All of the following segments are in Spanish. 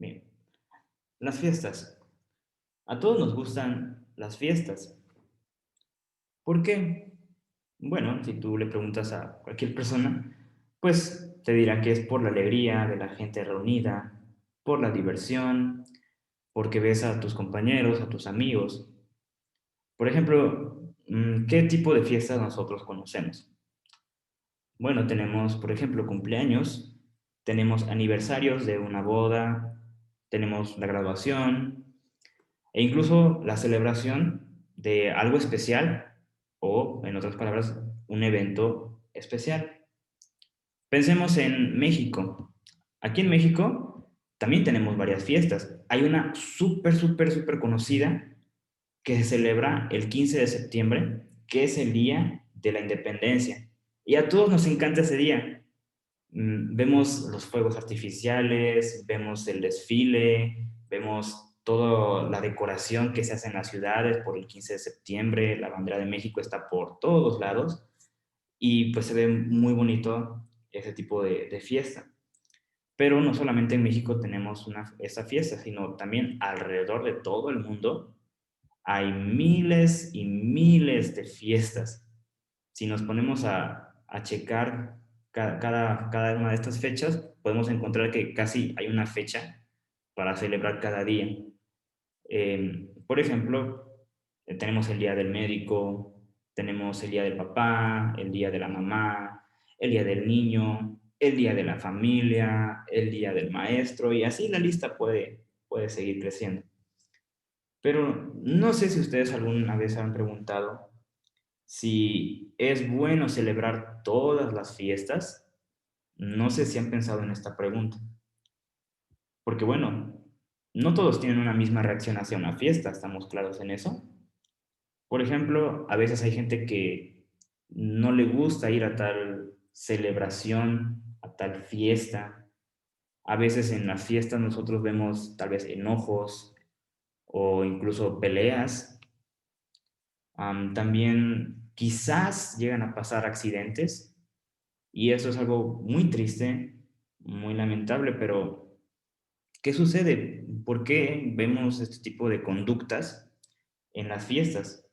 Bien, las fiestas. A todos nos gustan las fiestas. ¿Por qué? Bueno, si tú le preguntas a cualquier persona, pues te dirá que es por la alegría de la gente reunida, por la diversión, porque ves a tus compañeros, a tus amigos. Por ejemplo, ¿qué tipo de fiestas nosotros conocemos? Bueno, tenemos, por ejemplo, cumpleaños, tenemos aniversarios de una boda, tenemos la graduación, e incluso la celebración de algo especial o, en otras palabras, un evento especial. Pensemos en México. Aquí en México también tenemos varias fiestas. Hay una súper conocida que se celebra el 15 de septiembre, que es el Día de la Independencia. Y a todos nos encanta ese día. Vemos los fuegos artificiales, vemos el desfile, vemos toda la decoración que se hace en las ciudades por el 15 de septiembre, la bandera de México está por todos lados y pues se ve muy bonito ese tipo de fiesta. Pero no solamente en México tenemos esa fiesta, sino también alrededor de todo el mundo hay miles y miles de fiestas. Si nos ponemos a checar cada una de estas fechas, podemos encontrar que casi hay una fecha para celebrar cada día. Por ejemplo, tenemos el Día del Médico, tenemos el Día del Papá, el Día de la Mamá, el Día del Niño, el Día de la Familia, el Día del Maestro, y así la lista puede seguir creciendo. Pero no sé si ustedes alguna vez han preguntado si es bueno celebrar todas las fiestas. No sé si han pensado en esta pregunta, porque bueno, no todos tienen una misma reacción hacia una fiesta, ¿estamos claros en eso? Por ejemplo, a veces hay gente que no le gusta ir a tal celebración, a tal fiesta. A veces en las fiestas nosotros vemos tal vez enojos o incluso peleas. También quizás llegan a pasar accidentes y eso es algo muy triste, muy lamentable, pero ¿qué sucede? ¿Por qué vemos este tipo de conductas en las fiestas?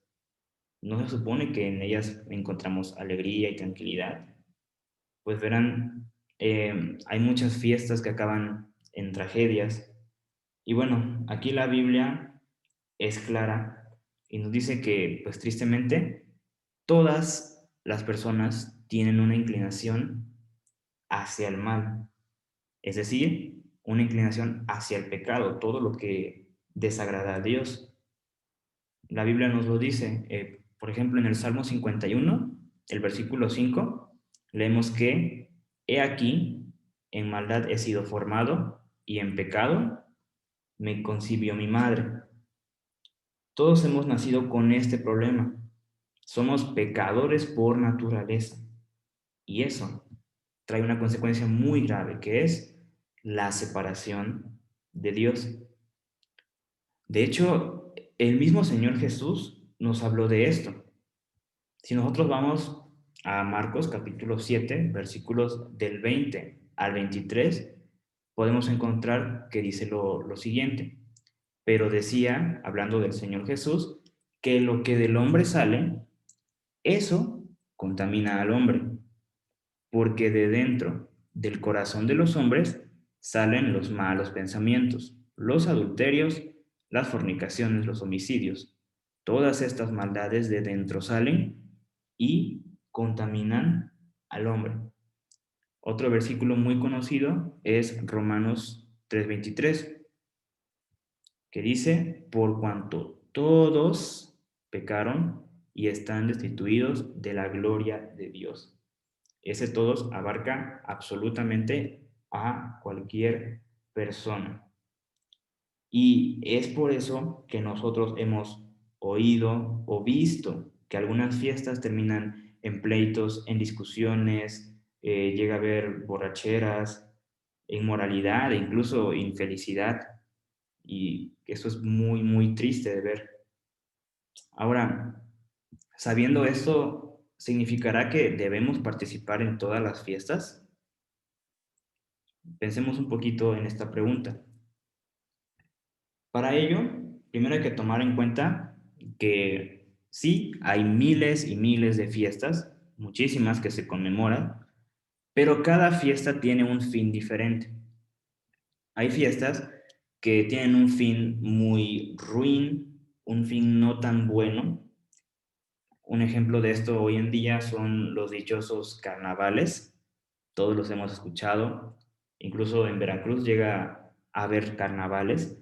¿No se supone que en ellas encontramos alegría y tranquilidad? Pues verán, hay muchas fiestas que acaban en tragedias. Y bueno, aquí la Biblia es clara y nos dice que, pues tristemente, todas las personas tienen una inclinación hacia el mal, es decir, una inclinación hacia el pecado, todo lo que desagrada a Dios. La Biblia nos lo dice, por ejemplo, en el Salmo 51, el versículo 5, leemos que, he aquí, en maldad he sido formado y en pecado me concibió mi madre. Todos hemos nacido con este problema. Somos pecadores por naturaleza. Y eso trae una consecuencia muy grave, que es la separación de Dios. De hecho, el mismo Señor Jesús nos habló de esto. Si nosotros vamos a Marcos capítulo 7, versículos del 20 al 23, podemos encontrar que dice lo siguiente. Pero decía, hablando del Señor Jesús, que lo que del hombre sale, eso contamina al hombre, porque de dentro del corazón de los hombres salen los malos pensamientos, los adulterios, las fornicaciones, los homicidios. Todas estas maldades de dentro salen y contaminan al hombre. Otro versículo muy conocido es Romanos 3:23, que dice, por cuanto todos pecaron y están destituidos de la gloria de Dios. Ese todos abarca absolutamente a cualquier persona. Y es por eso que nosotros hemos oído o visto que algunas fiestas terminan en pleitos, en discusiones, llega a haber borracheras, inmoralidad e incluso infelicidad. Y eso es muy triste de ver. Ahora, sabiendo esto, ¿significará que debemos participar en todas las fiestas? Pensemos un poquito en esta pregunta. Para ello, primero hay que tomar en cuenta que sí, hay miles y miles de fiestas, muchísimas que se conmemoran, pero cada fiesta tiene un fin diferente. Hay fiestas que tienen un fin muy ruin, un fin no tan bueno. Un ejemplo de esto hoy en día son los dichosos carnavales. Todos los hemos escuchado. Incluso en Veracruz llega a haber carnavales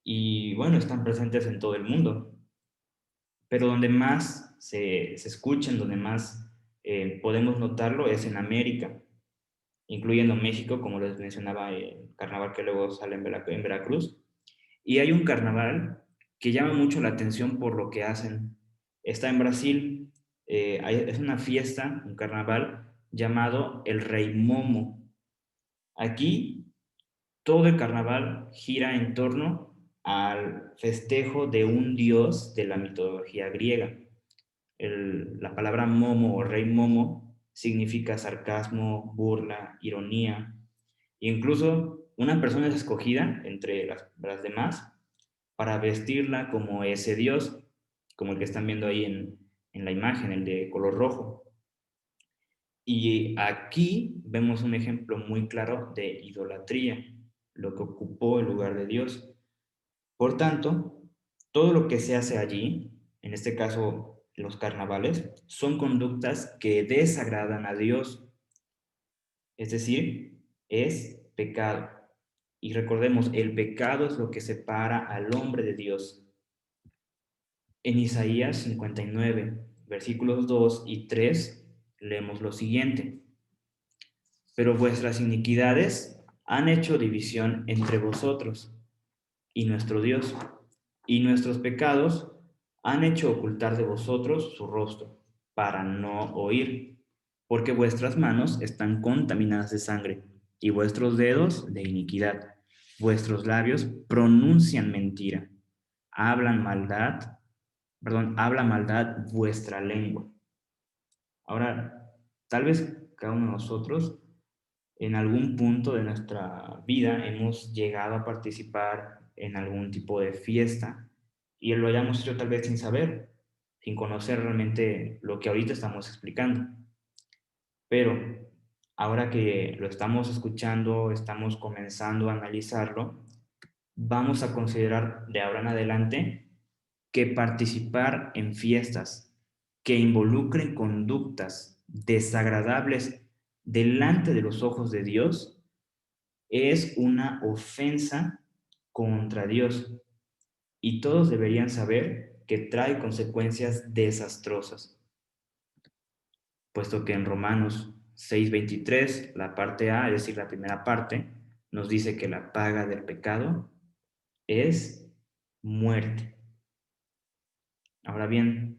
y bueno, están presentes en todo el mundo. Pero donde más se escuchan, donde más podemos notarlo es en América, incluyendo México, como les mencionaba, el carnaval que luego sale en Veracruz. Y hay un carnaval que llama mucho la atención por lo que hacen. Está en Brasil, es una fiesta, un carnaval llamado el Rey Momo. Aquí todo el carnaval gira en torno al festejo de un dios de la mitología griega. La palabra momo o rey momo significa sarcasmo, burla, ironía. Incluso una persona es escogida entre las demás para vestirla como ese dios, como el que están viendo ahí en la imagen, el de color rojo. Y aquí vemos un ejemplo muy claro de idolatría, lo que ocupó el lugar de Dios. Por tanto, todo lo que se hace allí, en este caso los carnavales, son conductas que desagradan a Dios, es decir, es pecado. Y recordemos, el pecado es lo que separa al hombre de Dios. En Isaías 59, versículos 2 y 3, leemos lo siguiente. Pero vuestras iniquidades han hecho división entre vosotros y nuestro Dios, y nuestros pecados han hecho ocultar de vosotros su rostro, para no oír, porque vuestras manos están contaminadas de sangre, y vuestros dedos de iniquidad. Vuestros labios pronuncian mentira, hablan maldad, habla maldad vuestra lengua. Ahora, tal vez cada uno de nosotros en algún punto de nuestra vida hemos llegado a participar en algún tipo de fiesta y lo hayamos hecho tal vez sin saber, sin conocer realmente lo que ahorita estamos explicando. Pero ahora que lo estamos escuchando, estamos comenzando a analizarlo, vamos a considerar de ahora en adelante que participar en fiestas que involucren conductas desagradables delante de los ojos de Dios es una ofensa contra Dios y todos deberían saber que trae consecuencias desastrosas, puesto que en Romanos 6:23, la parte A, es decir, la primera parte, nos dice que la paga del pecado es muerte. Ahora bien,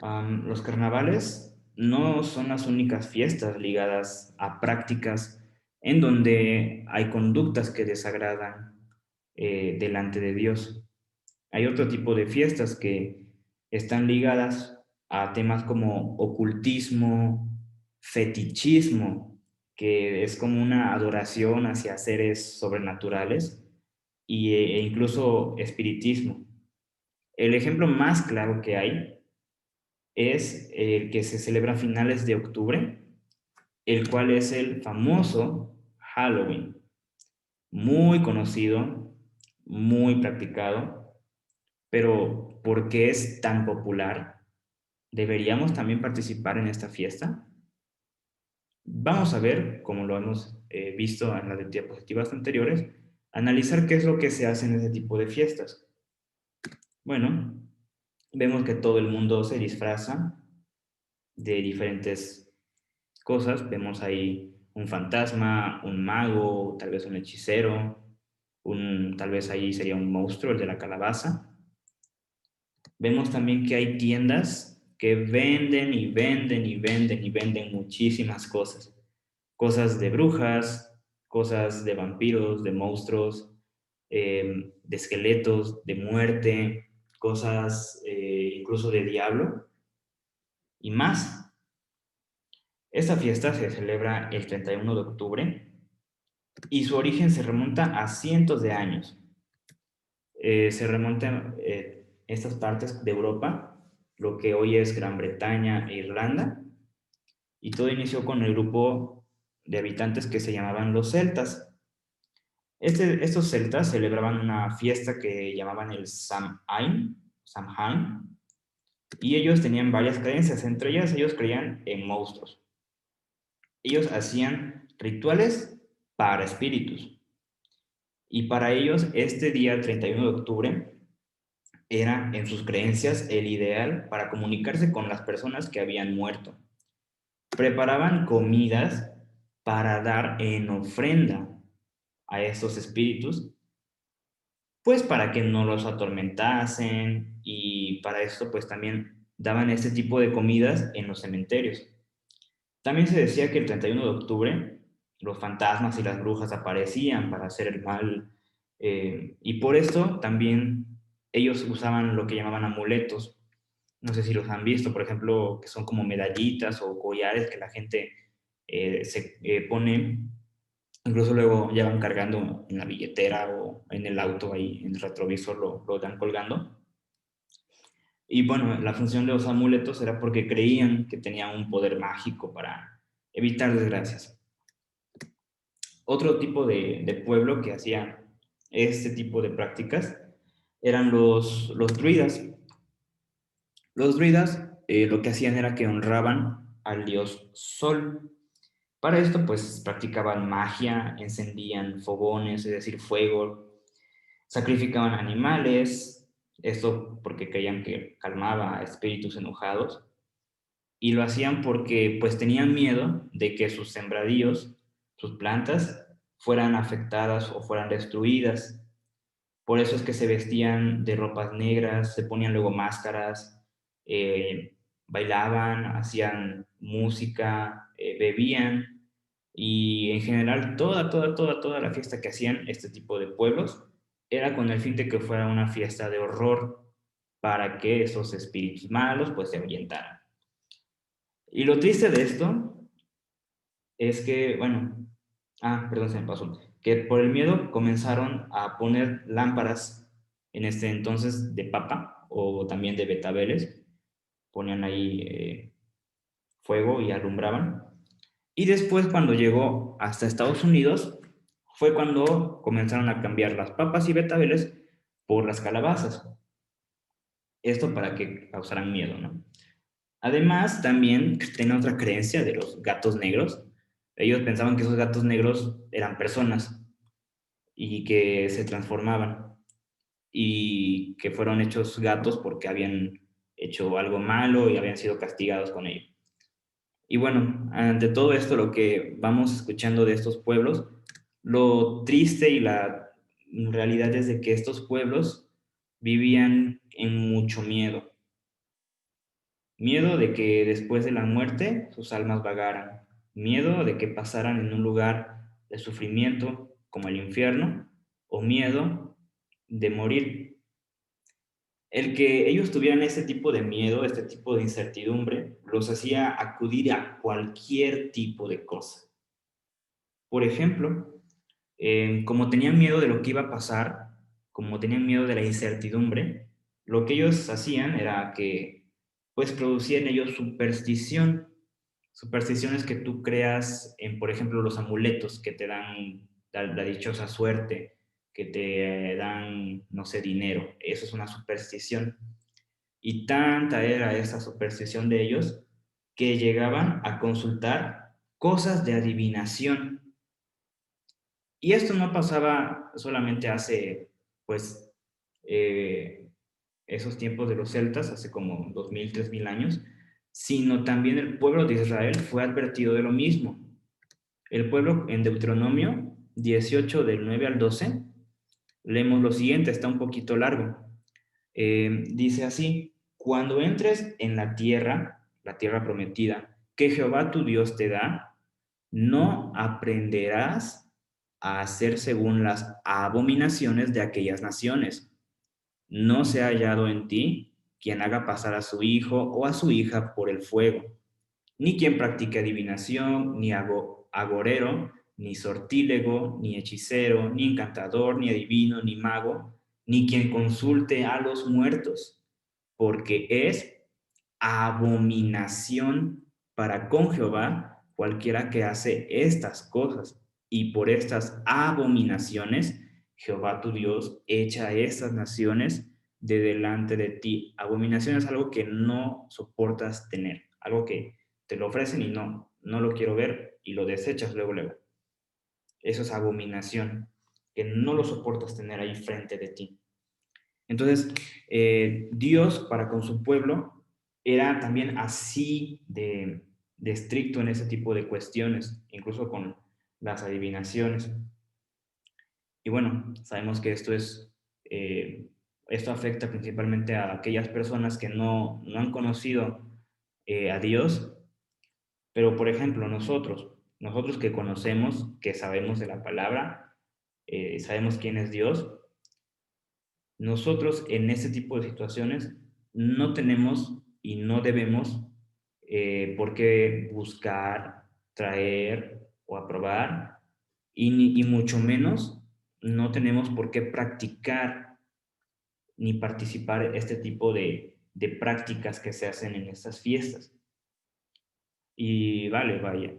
los carnavales no son las únicas fiestas ligadas a prácticas en donde hay conductas que desagradan delante de Dios. Hay otro tipo de fiestas que están ligadas a temas como ocultismo, fetichismo, que es como una adoración hacia seres sobrenaturales, e incluso espiritismo. El ejemplo más claro que hay es el que se celebra a finales de octubre, el cual es el famoso Halloween, muy conocido, muy practicado, pero ¿por qué es tan popular? ¿Deberíamos también participar en esta fiesta? Vamos a ver, como lo hemos visto en las diapositivas anteriores, analizar qué es lo que se hace en ese tipo de fiestas. Bueno, vemos que todo el mundo se disfraza de diferentes cosas. Vemos ahí un fantasma, un mago, tal vez un hechicero, tal vez ahí sería un monstruo, el de la calabaza. Vemos también que hay tiendas que venden y venden y venden y venden muchísimas cosas. Cosas de brujas, cosas de vampiros, de monstruos, de esqueletos, de muerte, cosas incluso de diablo y más. Esta fiesta se celebra el 31 de octubre y su origen se remonta a cientos de años. Se remontan estas partes de Europa, lo que hoy es Gran Bretaña e Irlanda, y todo inició con el grupo de habitantes que se llamaban los celtas. Estos celtas celebraban una fiesta que llamaban el Samhain, y ellos tenían varias creencias. Entre ellas, ellos creían en monstruos. Ellos hacían rituales para espíritus. Y para ellos, este día 31 de octubre era, en sus creencias, el ideal para comunicarse con las personas que habían muerto. Preparaban comidas para dar en ofrenda a estos espíritus, pues para que no los atormentasen, y para esto pues también daban este tipo de comidas en los cementerios. También se decía que el 31 de octubre los fantasmas y las brujas aparecían para hacer el mal, y por esto también ellos usaban lo que llamaban amuletos. No sé si los han visto, por ejemplo, que son como medallitas o collares que la gente se pone, incluso luego ya van cargando en la billetera o en el auto, ahí en el retrovisor lo dan colgando. Y bueno, la función de los amuletos era porque creían que tenían un poder mágico para evitar desgracias. Otro tipo de pueblo que hacía este tipo de prácticas eran los druidas. Los druidas lo que hacían era que honraban al dios Sol. Para esto, pues practicaban magia, encendían fogones, es decir, fuego, sacrificaban animales, esto porque creían que calmaba a espíritus enojados, y lo hacían porque pues tenían miedo de que sus sembradíos, sus plantas, fueran afectadas o fueran destruidas. Por eso es que se vestían de ropas negras, se ponían luego máscaras, bailaban, hacían música, bebían, y en general toda la fiesta que hacían este tipo de pueblos era con el fin de que fuera una fiesta de horror para que esos espíritus malos pues se ahuyentaran. Y lo triste de esto es que, bueno, perdón, se me pasó, que por el miedo comenzaron a poner lámparas en este entonces de papa o también de betabeles, ponían ahí fuego y alumbraban. Y después, cuando llegó hasta Estados Unidos, fue cuando comenzaron a cambiar las papas y betabeles por las calabazas. Esto para que causaran miedo, ¿no? Además, también tenía otra creencia de los gatos negros. Ellos pensaban que esos gatos negros eran personas y que se transformaban y que fueron hechos gatos porque habían hecho algo malo y habían sido castigados con ello. Y bueno, ante todo esto, lo que vamos escuchando de estos pueblos, lo triste y la realidad es de que estos pueblos vivían en mucho miedo. Miedo de que después de la muerte sus almas vagaran. Miedo de que pasaran en un lugar de sufrimiento como el infierno, o miedo de morir. El que ellos tuvieran este tipo de miedo, este tipo de incertidumbre, los hacía acudir a cualquier tipo de cosa. Por ejemplo, como tenían miedo de lo que iba a pasar, como tenían miedo de la incertidumbre, lo que ellos hacían era que pues producían ellos superstición. Supersticiones que tú creas en, por ejemplo, los amuletos que te dan la dichosa suerte, que te dan, no sé, dinero. Eso es una superstición. Y tanta era esa superstición de ellos que llegaban a consultar cosas de adivinación. Y esto no pasaba solamente hace, pues, eh, esos tiempos de los celtas, hace como 2000, 3000 años, sino también el pueblo de Israel fue advertido de lo mismo. El pueblo en Deuteronomio 18, del 9 al 12, leemos lo siguiente, está un poquito largo. Dice así: cuando entres en la tierra prometida, que Jehová tu Dios te da, no aprenderás a hacer según las abominaciones de aquellas naciones. No se ha hallado en ti quien haga pasar a su hijo o a su hija por el fuego, ni quien practique adivinación, ni agorero, ni sortílego, ni hechicero, ni encantador, ni adivino, ni mago, ni quien consulte a los muertos, porque es abominación para con Jehová cualquiera que hace estas cosas. Y por estas abominaciones, Jehová tu Dios echa a estas naciones de delante de ti. Abominación es algo que no soportas tener, algo que te lo ofrecen y no lo quiero ver y lo desechas luego, luego. Eso es abominación, que no lo soportas tener ahí frente de ti. Entonces, Dios para con su pueblo era también así de estricto en ese tipo de cuestiones, incluso con las adivinaciones. Y bueno, sabemos que esto afecta principalmente a aquellas personas que no han conocido a Dios, pero por ejemplo nosotros que conocemos, que sabemos de la palabra, sabemos quién es Dios, nosotros en este tipo de situaciones no tenemos y no debemos por qué buscar, traer o aprobar, y mucho menos no tenemos por qué practicar ni participar este tipo de prácticas que se hacen en estas fiestas. Y vale, vaya,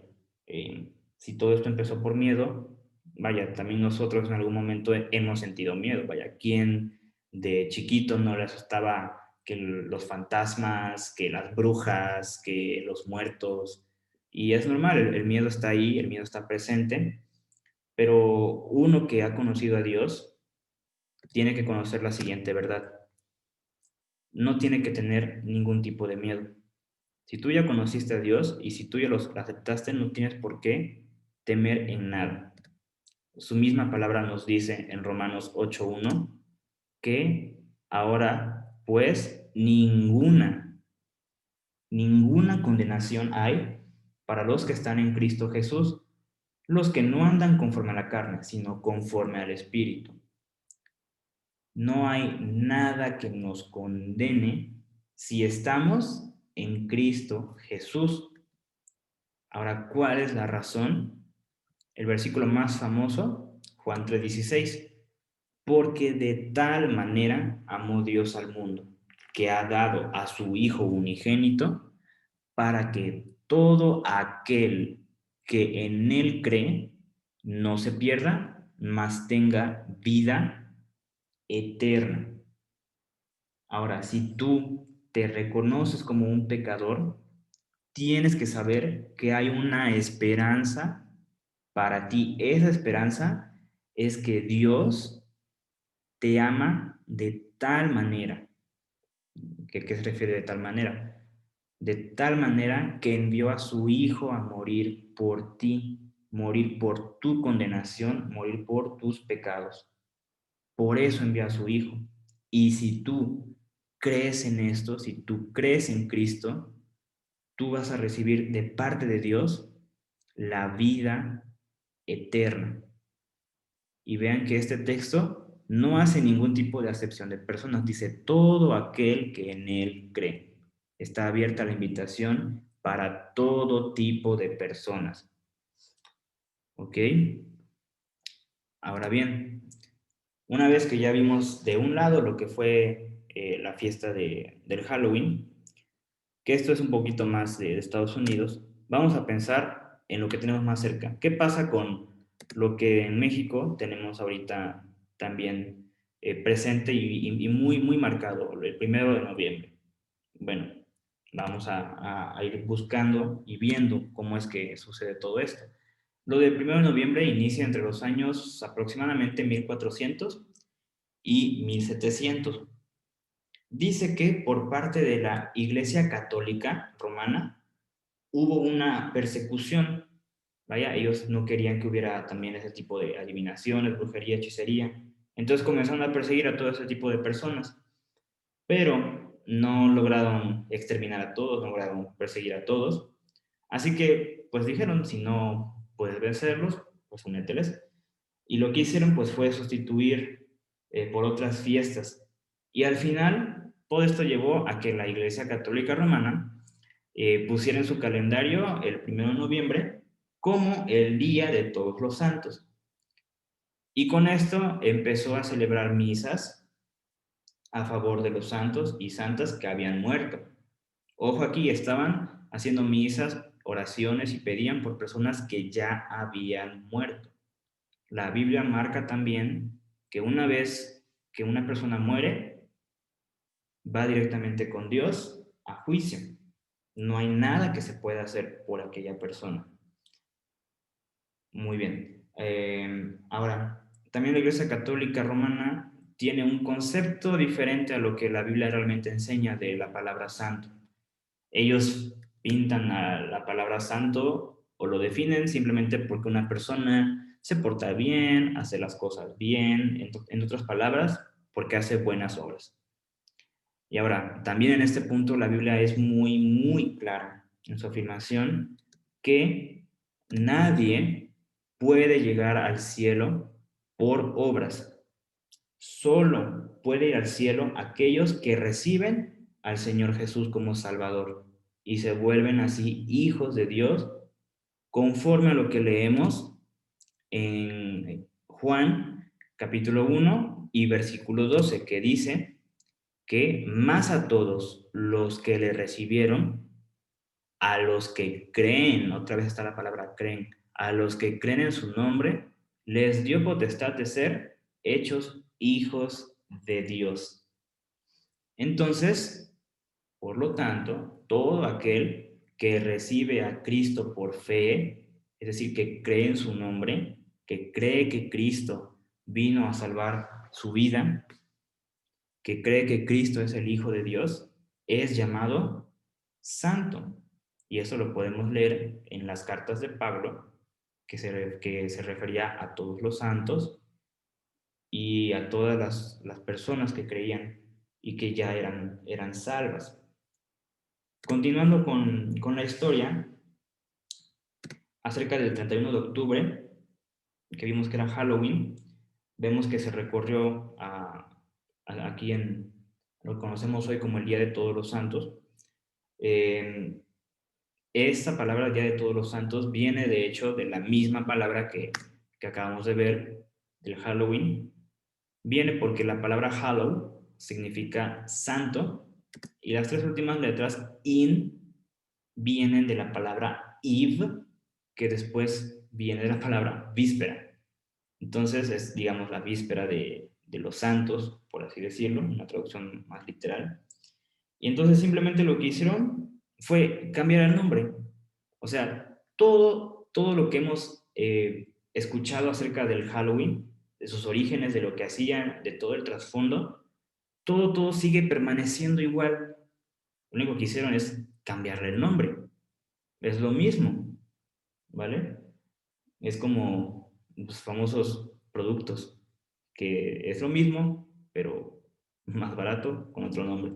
si todo esto empezó por miedo, vaya, también nosotros en algún momento hemos sentido miedo, vaya, ¿quién de chiquito no le asustaba que los fantasmas, que las brujas, que los muertos? Y es normal, el miedo está ahí, el miedo está presente, pero uno que ha conocido a Dios tiene que conocer la siguiente verdad: no tiene que tener ningún tipo de miedo. Si tú ya conociste a Dios y si tú ya lo aceptaste, no tienes por qué temer en nada. Su misma palabra nos dice en Romanos 8:1 que ahora pues ninguna condenación hay para los que están en Cristo Jesús, los que no andan conforme a la carne, sino conforme al Espíritu. No hay nada que nos condene si estamos en Cristo Jesús. Ahora, ¿cuál es la razón? El versículo más famoso, Juan 3:16. Porque de tal manera amó Dios al mundo, que ha dado a su Hijo unigénito, para que todo aquel que en Él cree no se pierda, mas tenga vida eterna. Ahora, si tú te reconoces como un pecador, tienes que saber que hay una esperanza para ti. Esa esperanza es que Dios te ama de tal manera. ¿Qué se refiere de tal manera? De tal manera que envió a su Hijo a morir por ti, morir por tu condenación, morir por tus pecados. Por eso envió a su Hijo. Y si tú crees en esto, si tú crees en Cristo, tú vas a recibir de parte de Dios la vida eterna. Y vean que este texto no hace ningún tipo de acepción de personas, dice todo aquel que en Él cree. Está abierta la invitación para todo tipo de personas. ¿Ok? Ahora bien, una vez que ya vimos de un lado lo que fue la fiesta del Halloween, que esto es un poquito más de Estados Unidos, vamos a pensar en lo que tenemos más cerca. ¿Qué pasa con lo que en México tenemos ahorita también presente y muy, muy marcado, el 1 de noviembre? Bueno, vamos a ir buscando y viendo cómo es que sucede todo esto. Lo del 1 de noviembre inicia entre los años aproximadamente 1400 y 1700. Dice que por parte de la Iglesia Católica Romana hubo una persecución. Vaya, ellos no querían que hubiera también ese tipo de adivinaciones, brujería, hechicería. Entonces comenzaron a perseguir a todo ese tipo de personas, pero no lograron exterminar a todos, no lograron perseguir a todos. Así que, pues dijeron, si no puedes vencerlos, pues úneteles. Y lo que hicieron, pues fue sustituir por otras fiestas. Y al final, todo esto llevó a que la Iglesia Católica Romana pusiera en su calendario el 1 de noviembre como el Día de Todos los Santos. Y con esto empezó a celebrar misas a favor de los santos y santas que habían muerto. Ojo aquí, estaban haciendo misas, oraciones y pedían por personas que ya habían muerto. La Biblia marca también que una vez que una persona muere, va directamente con Dios a juicio. No hay nada que se pueda hacer por aquella persona. Muy bien. Ahora, también la Iglesia Católica Romana tiene un concepto diferente a lo que la Biblia realmente enseña de la palabra santo. Ellos pintan a la palabra santo o lo definen simplemente porque una persona se porta bien, hace las cosas bien, en otras palabras, porque hace buenas obras. Y ahora, también en este punto la Biblia es muy, muy clara en su afirmación que nadie puede llegar al cielo por obras. Solo puede ir al cielo aquellos que reciben al Señor Jesús como Salvador y se vuelven así hijos de Dios conforme a lo que leemos en Juan capítulo 1 y versículo 12, que dice que más a todos los que le recibieron, a los que creen, otra vez está la palabra creen, a los que creen en su nombre, les dio potestad de ser hechos hijos de Dios. Entonces, por lo tanto, todo aquel que recibe a Cristo por fe, es decir, que cree en su nombre, que cree que Cristo vino a salvar su vida, que cree que Cristo es el Hijo de Dios, es llamado santo. Y eso lo podemos leer en las cartas de Pablo, que se refería a todos los santos y a todas las personas que creían y que ya eran salvas. Continuando con la historia, acerca del 31 de octubre, que vimos que era Halloween, vemos que se recorrió aquí en lo que conocemos hoy como el Día de Todos los Santos. Esta palabra Día de Todos los Santos viene de hecho de la misma palabra que acabamos de ver del Halloween. Viene porque la palabra Hallow significa santo y las tres últimas letras in vienen de la palabra Eve, que después viene de la palabra víspera. Entonces es, digamos, la víspera de los santos, por así decirlo, una traducción más literal. Y entonces simplemente lo que hicieron fue cambiar el nombre. O sea, todo lo que hemos escuchado acerca del Halloween, de sus orígenes, de lo que hacían, de todo el trasfondo, todo sigue permaneciendo igual. Lo único que hicieron es cambiarle el nombre. Es lo mismo, ¿vale? Es como los famosos productos, que es lo mismo, pero más barato, con otro nombre.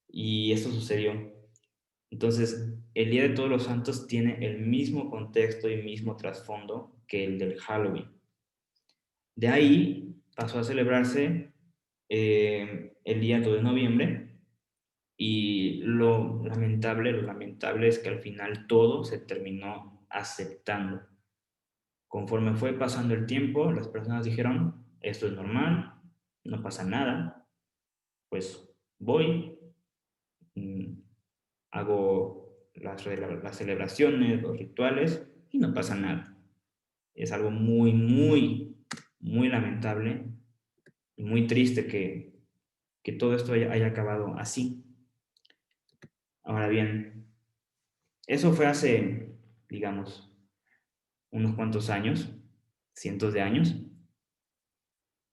Y esto sucedió. Entonces, el Día de Todos los Santos tiene el mismo contexto y mismo trasfondo que el del Halloween. De ahí pasó a celebrarse el día 2 de noviembre y lo lamentable es que al final todo se terminó aceptando. Conforme fue pasando el tiempo, las personas dijeron, esto es normal, no pasa nada, pues voy, mm, hago las celebraciones, los rituales y no pasa nada. Es algo muy, muy, muy lamentable y muy triste que todo esto haya acabado así. Ahora bien, eso fue hace, digamos, unos cuantos años, cientos de años,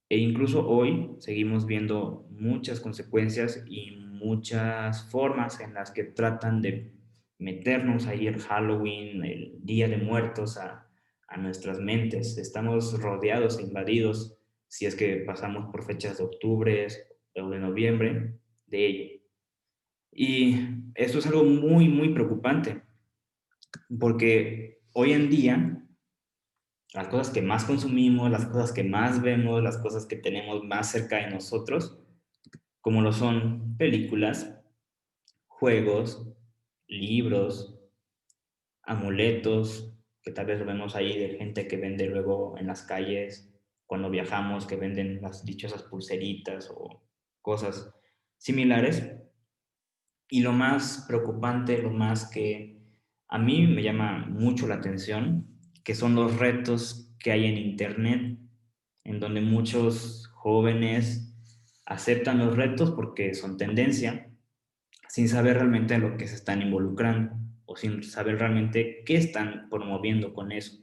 e incluso hoy seguimos viendo muchas consecuencias y muchas formas en las que tratan de meternos ahí el Halloween, el Día de Muertos a nuestras mentes. Estamos rodeados e invadidos, si es que pasamos por fechas de octubre o de noviembre, de ello. Y esto es algo muy, muy preocupante, porque hoy en día las cosas que más consumimos, las cosas que más vemos, las cosas que tenemos más cerca de nosotros, como lo son películas, juegos, libros, amuletos, que tal vez lo vemos ahí de gente que vende luego en las calles cuando viajamos, que venden las dichosas pulseritas o cosas similares. Y lo más preocupante, lo más que a mí me llama mucho la atención, que son los retos que hay en Internet, en donde muchos jóvenes aceptan los retos porque son tendencia, sin saber realmente a lo que se están involucrando o sin saber realmente qué están promoviendo con eso.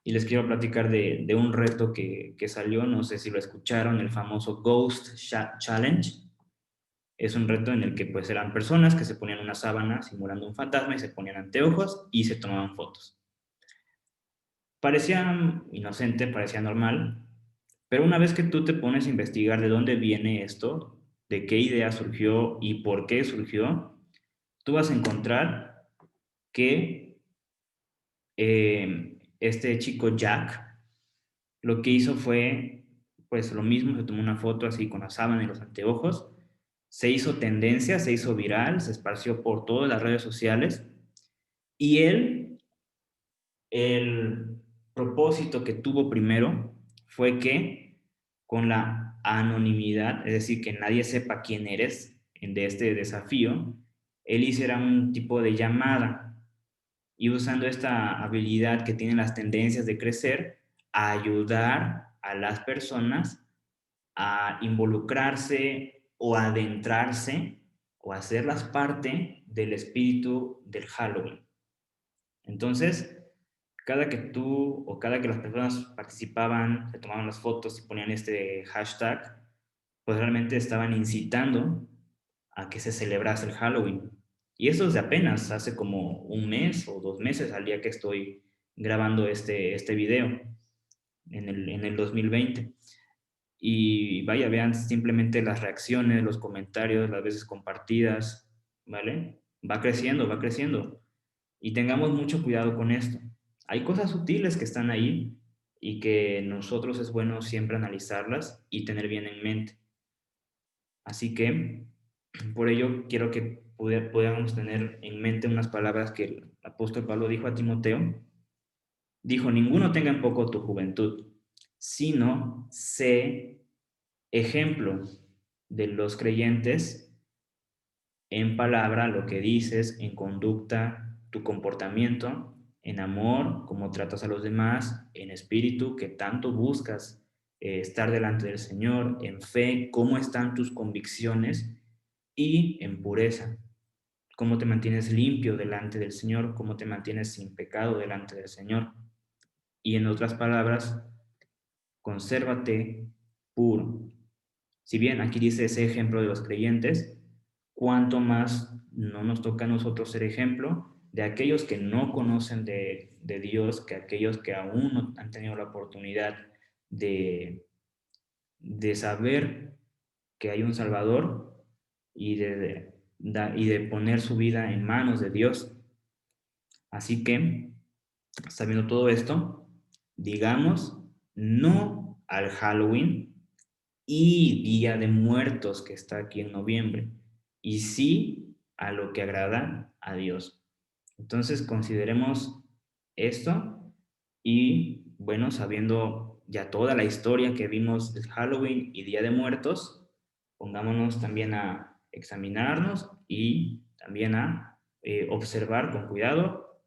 Y les quiero platicar de un reto que salió, no sé si lo escucharon, el famoso Ghost Challenge. Es un reto en el que pues eran personas que se ponían una sábana simulando un fantasma y se ponían anteojos y se tomaban fotos. Parecía inocente, parecía normal, pero una vez que tú te pones a investigar de dónde viene esto, de qué idea surgió y por qué surgió, tú vas a encontrar que este chico Jack lo que hizo fue pues lo mismo, se tomó una foto así con la sábana y los anteojos, se hizo tendencia, se hizo viral, se esparció por todas las redes sociales y el propósito que tuvo primero fue que con la anonimidad, es decir, que nadie sepa quién eres de este desafío, él hiciera un tipo de llamada y usando esta habilidad que tienen las tendencias de crecer, a ayudar a las personas a involucrarse o adentrarse o hacerlas parte del espíritu del Halloween. Entonces, cada que tú o cada que las personas participaban, se tomaban las fotos y ponían este hashtag, pues realmente estaban incitando a que se celebrase el Halloween. Y eso es de apenas, hace como un mes o 2 meses al día que estoy grabando este video en el 2020. Y vaya, vean simplemente las reacciones, los comentarios, las veces compartidas, ¿vale? Va creciendo, va creciendo. Y tengamos mucho cuidado con esto. Hay cosas sutiles que están ahí y que nosotros es bueno siempre analizarlas y tener bien en mente. Así que por ello quiero que podamos tener en mente unas palabras que el apóstol Pablo dijo a Timoteo. Dijo, ninguno tenga en poco tu juventud, sino sé ejemplo de los creyentes en palabra, lo que dices, en conducta, tu comportamiento, en amor, cómo tratas a los demás, en espíritu, que tanto buscas estar delante del Señor, en fe, cómo están tus convicciones y en pureza, cómo te mantienes limpio delante del Señor, cómo te mantienes sin pecado delante del Señor. Y en otras palabras, consérvate puro. Si bien aquí dice ese ejemplo de los creyentes, cuánto más no nos toca a nosotros ser ejemplo de aquellos que no conocen de Dios, que aquellos que aún no han tenido la oportunidad de, de saber que hay un Salvador y de poner su vida en manos de Dios. Así que, sabiendo todo esto, digamos no al Halloween y Día de Muertos que está aquí en noviembre, y sí a lo que agrada a Dios. Entonces consideremos esto y bueno, sabiendo ya toda la historia que vimos de Halloween y Día de Muertos, pongámonos también a examinarnos y también a observar con cuidado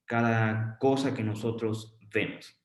cada cosa que nosotros vemos.